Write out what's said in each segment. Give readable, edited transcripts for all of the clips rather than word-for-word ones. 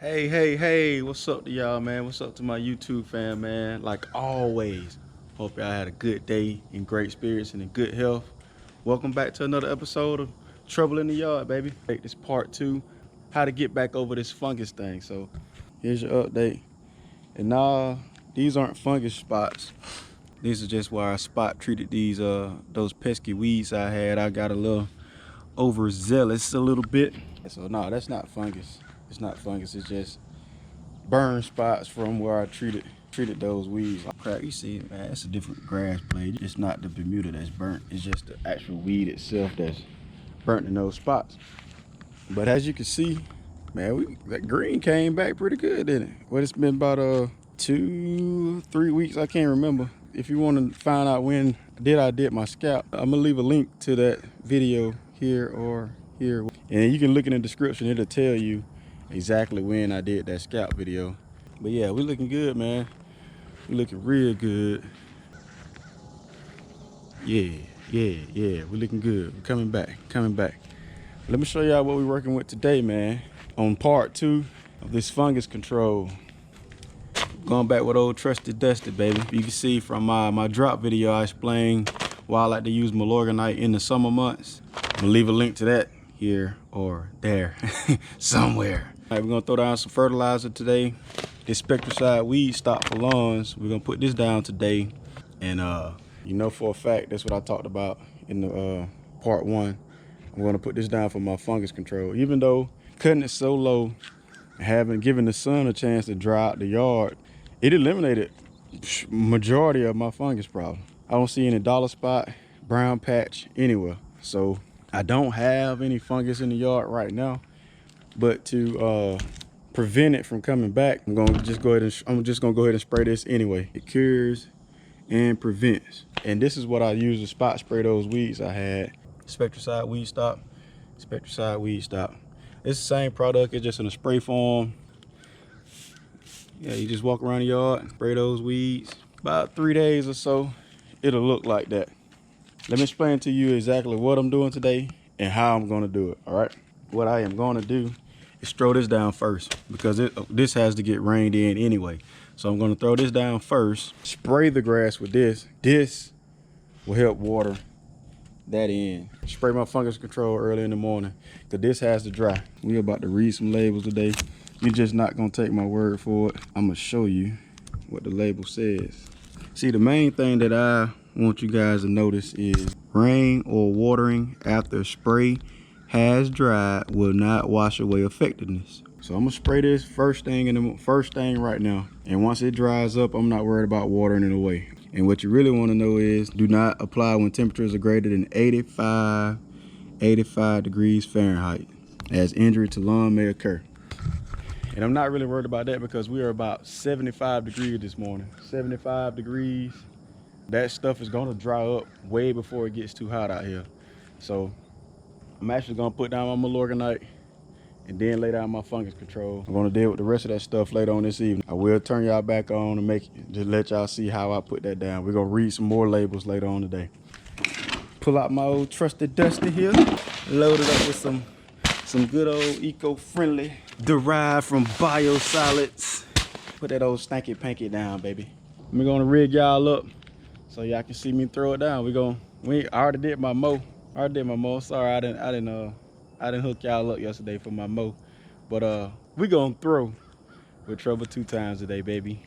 Hey, what's up to y'all, man? What's up to my YouTube fam, man? Like always, hope y'all had a good day in great spirits and in good health. Welcome back to another episode of Trouble in the Yard, baby. This part 2, how to get back over this fungus thing. So here's your update. And now, these aren't fungus spots. These are just where I spot treated those pesky weeds I had. I got a little overzealous a little bit. So no, that's not fungus. It's not fungus, it's just burn spots from where I treated those weeds. Crap, you see, man, it's a different grass blade. It's not the Bermuda that's burnt. It's just the actual weed itself that's burnt in those spots. But as you can see, man, that green came back pretty good, didn't it? Well, it's been about 2-3 weeks, I can't remember. If you want to find out when I did my scalp, I'm gonna leave a link to that video here or here. And you can look in the description, it'll tell you exactly when I did that scalp video. But yeah, we're looking good, man. We're looking real good. Yeah, we're looking good. We're coming back. Let me show y'all what we're working with today, man. On part 2 of this fungus control. Going back with old trusted dusty, baby. You can see from my drop video, I explained why I like to use Milorganite in the summer months. I'm gonna leave a link to that here or there, somewhere. All right, we're gonna throw down some fertilizer today. This Spectricide weed stop for lawns. We're gonna put this down today. And you know for a fact, that's what I talked about in the part 1. I'm gonna put this down for my fungus control. Even though cutting it so low, having given the sun a chance to dry out the yard, it eliminated majority of my fungus problem. I don't see any dollar spot, brown patch anywhere. So I don't have any fungus in the yard right now, but to prevent it from coming back, I'm just gonna go ahead and spray this anyway. It cures and prevents. And this is what I use to spot spray those weeds I had. Spectricide weed stop, Spectricide weed stop. It's the same product, it's just in a spray form. Yeah, you just walk around the yard, spray those weeds. About 3 days or so, it'll look like that. Let me explain to you exactly what I'm doing today and how I'm gonna do it, all right? What I am gonna do is throw this down first because this has to get rained in anyway. So I'm gonna throw this down first, spray the grass with this. This will help water that in. Spray my fungus control early in the morning because this has to dry. We're about to read some labels today. You're just not gonna take my word for it. I'm gonna show you what the label says. See, the main thing that I want you guys to notice is rain or watering after spray has dried will not wash away effectiveness. So I'm gonna spray this first thing right now. And once it dries up, I'm not worried about watering it away. And what you really want to know is do not apply when temperatures are greater than 85 degrees Fahrenheit, as injury to lawn may occur. And I'm not really worried about that because we are about 75 degrees this morning. 75 degrees. That stuff is gonna dry up way before it gets too hot out here. So I'm actually gonna put down my Milorganite and then lay down my fungus control. I'm gonna deal with the rest of that stuff later on this evening. I will turn y'all back on and just let y'all see how I put that down. We're gonna read some more labels later on today. Pull out my old trusted dusty here. Load it up with some good old eco-friendly, derived from biosolids. Put that old stanky panky down, baby. We're gonna rig y'all up so y'all can see me throw it down. I already did my mow. Sorry, I didn't hook y'all up yesterday for my mow. But we gonna throw with trouble 2 times today, baby.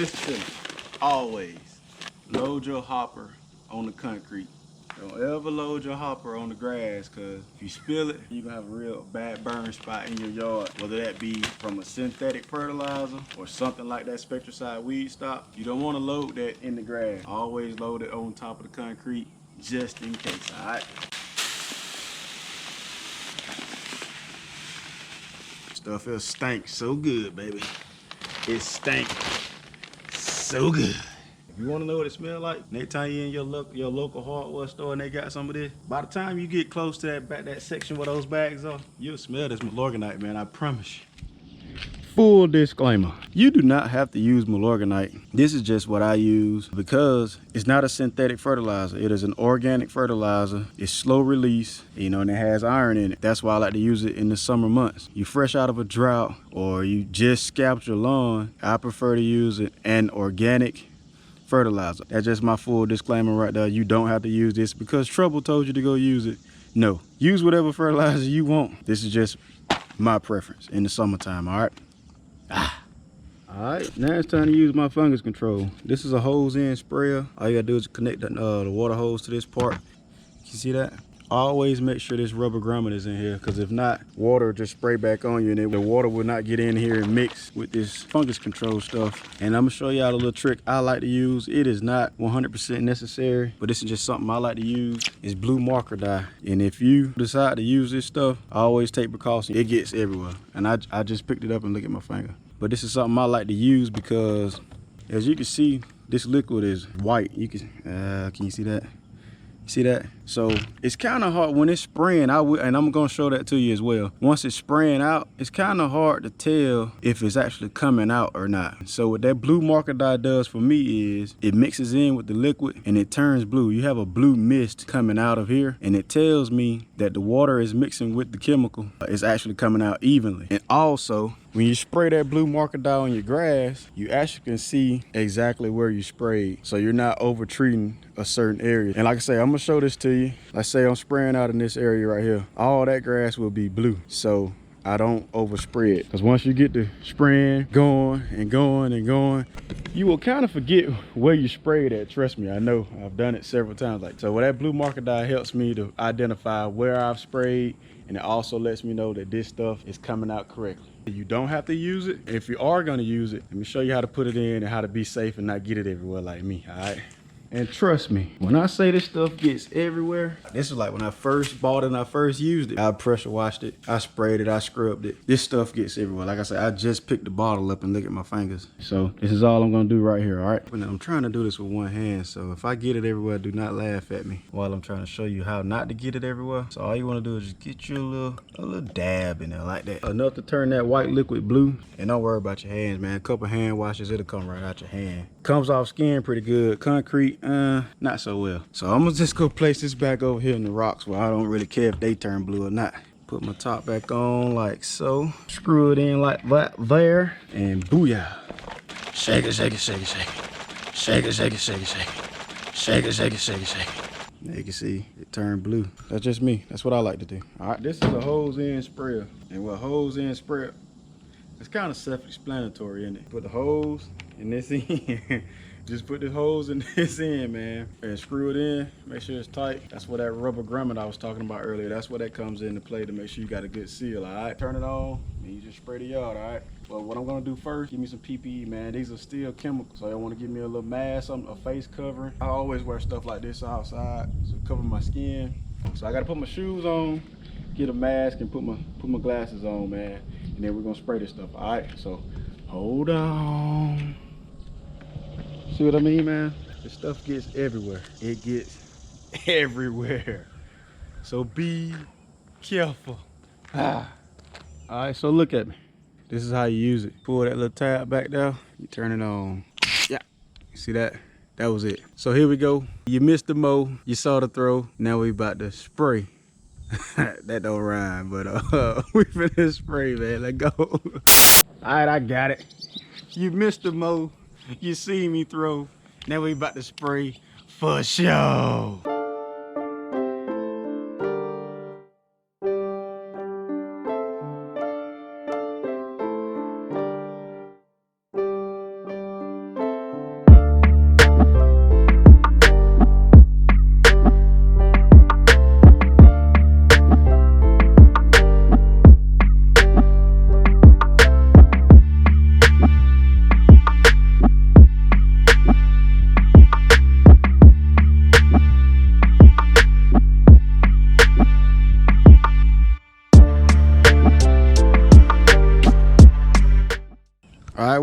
listen to me. Always load your hopper on the concrete. Don't ever load your hopper on the grass, because if you spill it, you're gonna have a real bad burn spot in your yard, whether that be from a synthetic fertilizer or something like that spectricide weed stop. You don't want to load that in the grass. Always load it on top of the concrete, just in case. All right. Stuff here stank so good, baby. It stank so good. If you want to know what it smells like, next time you're in your local hardware store and they got some of this, by the time you get close to that section where those bags are, you'll smell this Milorganite, man. I promise you. Full disclaimer, you do not have to use Milorganite. This is just what I use because it's not a synthetic fertilizer. It is an organic fertilizer. It's slow release, you know, and it has iron in it. That's why I like to use it in the summer months. You fresh out of a drought or you just scalped your lawn, I prefer to use an organic fertilizer. That's just my full disclaimer right there. You don't have to use this because Trouble told you to go use it. No, use whatever fertilizer you want. This is just my preference in the summertime, all right? All right, now it's time to use my fungus control. This is a hose in sprayer. All you gotta do is connect the water hose to this part. You see that? Always make sure this rubber grommet is in here, because if not, water will just spray back on you and the water will not get in here and mix with this fungus control stuff. And I'm gonna show y'all a little trick I like to use. It is not 100% necessary, but this is just something I like to use. It's blue marker dye. And if you decide to use this stuff, always take precaution. It gets everywhere. And I just picked it up and look at my finger. But this is something I like to use because, as you can see, this liquid is white. You can you see that? See that? So it's kind of hard when it's spraying. And I'm gonna show that to you as well. Once it's spraying out, it's kind of hard to tell if it's actually coming out or not. So what that blue marker dye does for me is it mixes in with the liquid and it turns blue. You have a blue mist coming out of here, and it tells me that the water is mixing with the chemical. It's actually coming out evenly. And also, when you spray that blue marker dye on your grass, you actually can see exactly where you sprayed. So you're not over treating a certain area. And like I say, I'm gonna show this to you. Let's say I'm spraying out in this area right here. All that grass will be blue. So I don't overspray it. Because once you get the spraying going and going and going, you will kind of forget where you sprayed at. Trust me, I know. I've done it several times. So that blue marker dye helps me to identify where I've sprayed, and it also lets me know that this stuff is coming out correctly. You don't have to use it. If you are gonna use it, let me show you how to put it in and how to be safe and not get it everywhere like me, all right? And trust me, when I say this stuff gets everywhere, this is like when I first bought it and I first used it. I pressure washed it, I sprayed it, I scrubbed it. This stuff gets everywhere. Like I said, I just picked the bottle up and look at my fingers. So this is all I'm gonna do right here, all right? And I'm trying to do this with one hand, so if I get it everywhere, do not laugh at me while I'm trying to show you how not to get it everywhere. So all you wanna do is just get you a little dab in there like that. Enough to turn that white liquid blue. And don't worry about your hands, man. A couple hand washes, it'll come right out your hand. Comes off skin pretty good. Concrete, not so well. So I'm gonna just go place this back over here in the rocks where I don't really care if they turn blue or not. Put my top back on like so. Screw it in like that there. And booyah. Shake it, shake it, shake it, shake it. Shake it, shake it, shake it, shake it. Shake it, shake it, shake it, shake it. Now you can see it turned blue. That's just me. That's what I like to do. All right, this is a hose in sprayer. And what hose in sprayer, it's kind of self-explanatory, isn't it? Put the hose in this end. Just put the hose in this end, man, and screw it in. Make sure it's tight. That's where that rubber grommet I was talking about earlier, that's where that comes into play to make sure you got a good seal, all right? Turn it on, and you just spray the yard, all right? Well, what I'm gonna do first, give me some PPE, man. These are still chemicals, so I want to give me a little mask, a face covering. I always wear stuff like this outside, so cover my skin. So I gotta put my shoes on, get a mask, and put my glasses on, man. And then we're gonna spray this stuff, all right? So hold on. See what I mean, man? This stuff gets everywhere. It gets everywhere. So be careful. All right, so look at me. This is how you use it. Pull that little tab back there, you turn it on. Yeah, see that? That was it. So here we go. You missed the mow, you saw the throw. Now we about to spray. That don't rhyme, but we finna spray, man. Let's go. All right, I got it. You missed the mow. You see me throw. Now we about to spray for show.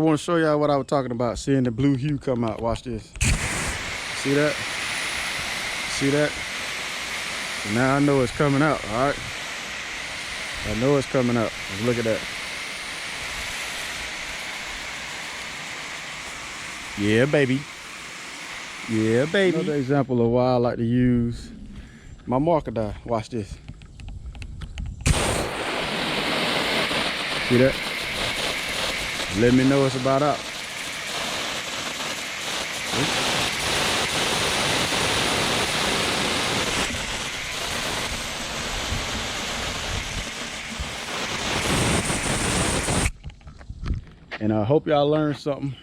want to show y'all what I was talking about, seeing the blue hue come out. Watch this. See that? See that? So now I know it's coming out, all right? I know it's coming out. Let's look at that. Yeah, baby. Yeah, baby. Another example of why I like to use my marker die. Watch this. See that? Let me know it's about out. And I hope y'all learned something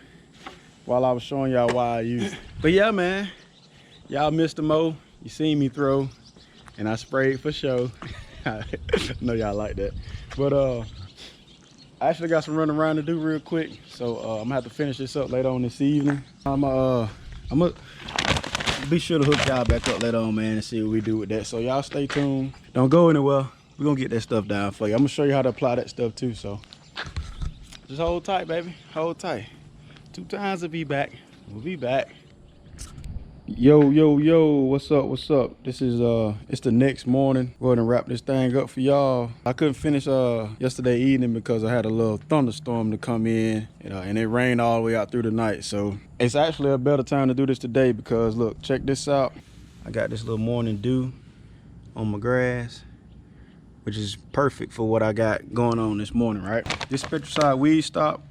while I was showing y'all why I use it. But yeah, man, y'all missed the mo. You seen me throw, and I sprayed for show. I know y'all like that. But I actually got some running around to do real quick, so I'm gonna have to finish this up later on this evening. I'm gonna be sure to hook y'all back up later on, man, and see what we do with that. So y'all stay tuned. Don't go anywhere. We're gonna get that stuff down for you. I'm gonna show you how to apply that stuff too, so just hold tight, baby. Hold tight. 2 times we'll be back. We'll be back. Yo, what's up, what's up? This is it's the next morning. Go ahead and wrap this thing up for y'all. I couldn't finish yesterday evening because I had a little thunderstorm to come in, and it rained all the way out through the night. So it's actually a better time to do this today because look, check this out. I got this little morning dew on my grass, which is perfect for what I got going on this morning, right? This Petricide weed stop,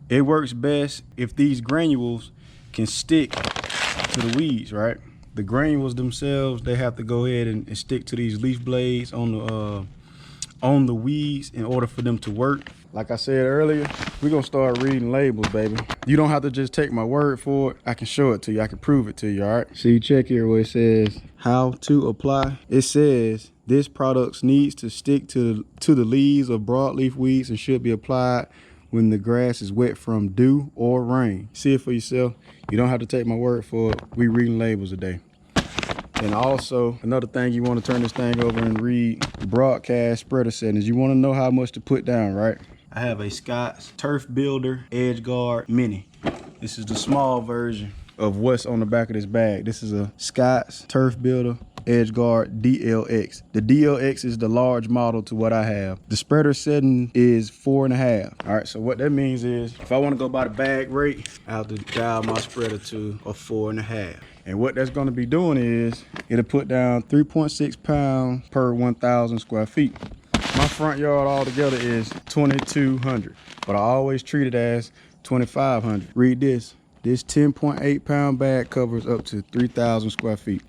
it works best if these granules can stick to the weeds, right? The granules themselves, they have to go ahead and stick to these leaf blades on the weeds in order for them to work. Like I said earlier, we're gonna start reading labels, baby. You don't have to just take my word for it. I can show it to you. I can prove it to you, all right? So you check here where it says how to apply. It says this product needs to stick to the leaves of broadleaf weeds and should be applied when the grass is wet from dew or rain. See it for yourself. You don't have to take my word for it. We reading labels today. And also, another thing, you want to turn this thing over and read the broadcast spreader settings. You want to know how much to put down, right? I have a Scott's Turf Builder Edge Guard Mini. This is the small version of what's on the back of this bag. This is a Scott's Turf Builder Edge Guard DLX. The DLX is the large model to what I have. The spreader setting is 4.5. All right, so what that means is if I want to go by the bag rate, I have to dial my spreader to a 4.5. And what that's going to be doing is it'll put down 3.6 pounds per 1,000 square feet. My front yard altogether is 2,200, but I always treat it as 2,500. Read this. This 10.8 pound bag covers up to 3,000 square feet.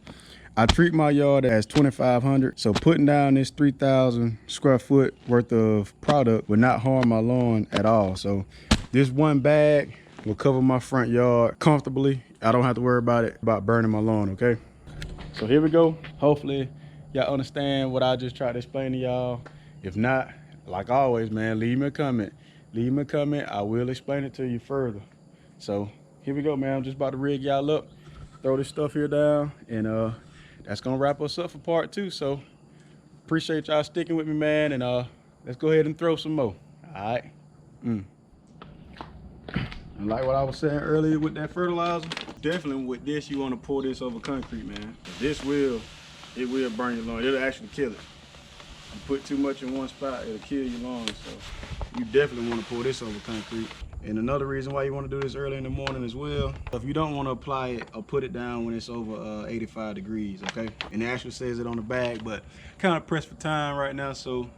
I treat my yard as 2,500, so putting down this 3,000 square foot worth of product would not harm my lawn at all. So this one bag will cover my front yard comfortably. I don't have to worry about burning my lawn, okay? So here we go. Hopefully y'all understand what I just tried to explain to y'all. If not, like always, man, leave me a comment. Leave me a comment. I will explain it to you further. So here we go, man. I'm just about to rig y'all up, throw this stuff here down, and that's gonna wrap us up for part 2. So appreciate y'all sticking with me, man, and let's go ahead and throw some more. All right. And like what I was saying earlier with that fertilizer, definitely with this, you want to pour this over concrete, man. It will burn your lawn. It'll actually kill it. You put too much in one spot, it'll kill your lawn. So you definitely want to pour this over concrete. And another reason why you want to do this early in the morning as well, if you don't want to apply it or put it down when it's over 85 degrees, okay? And it actually says it on the bag, but kind of pressed for time right now, so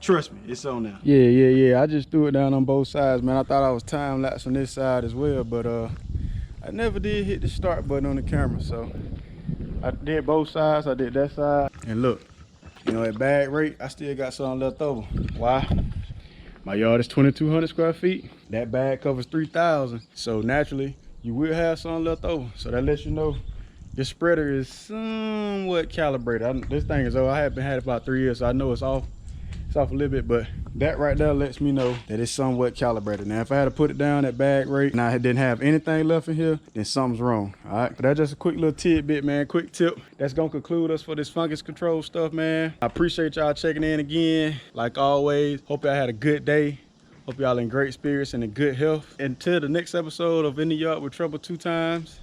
trust me, it's on now. Yeah. I just threw it down on both sides, man. I thought I was time lapse on this side as well, but I never did hit the start button on the camera, so I did both sides. I did that side, and look, you know, at bag rate, I still got something left over. Why? My yard is 2,200 square feet. That bag covers 3,000. So naturally, you will have some left over. So that lets you know your spreader is somewhat calibrated. This thing is old. I haven't had it about 3 years, so I know it's off. It's off a little bit, but that right there lets me know that it's somewhat calibrated. Now, if I had to put it down at bag rate and I didn't have anything left in here, then something's wrong, all right? But that's just a quick little tidbit, man, quick tip. That's gonna conclude us for this fungus control stuff, man. I appreciate y'all checking in again. Like always, hope y'all had a good day. Hope y'all in great spirits and in good health. Until the next episode of In the Yard with Trouble 2 Times,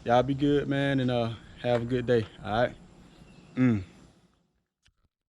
y'all be good, man, and have a good day. All right.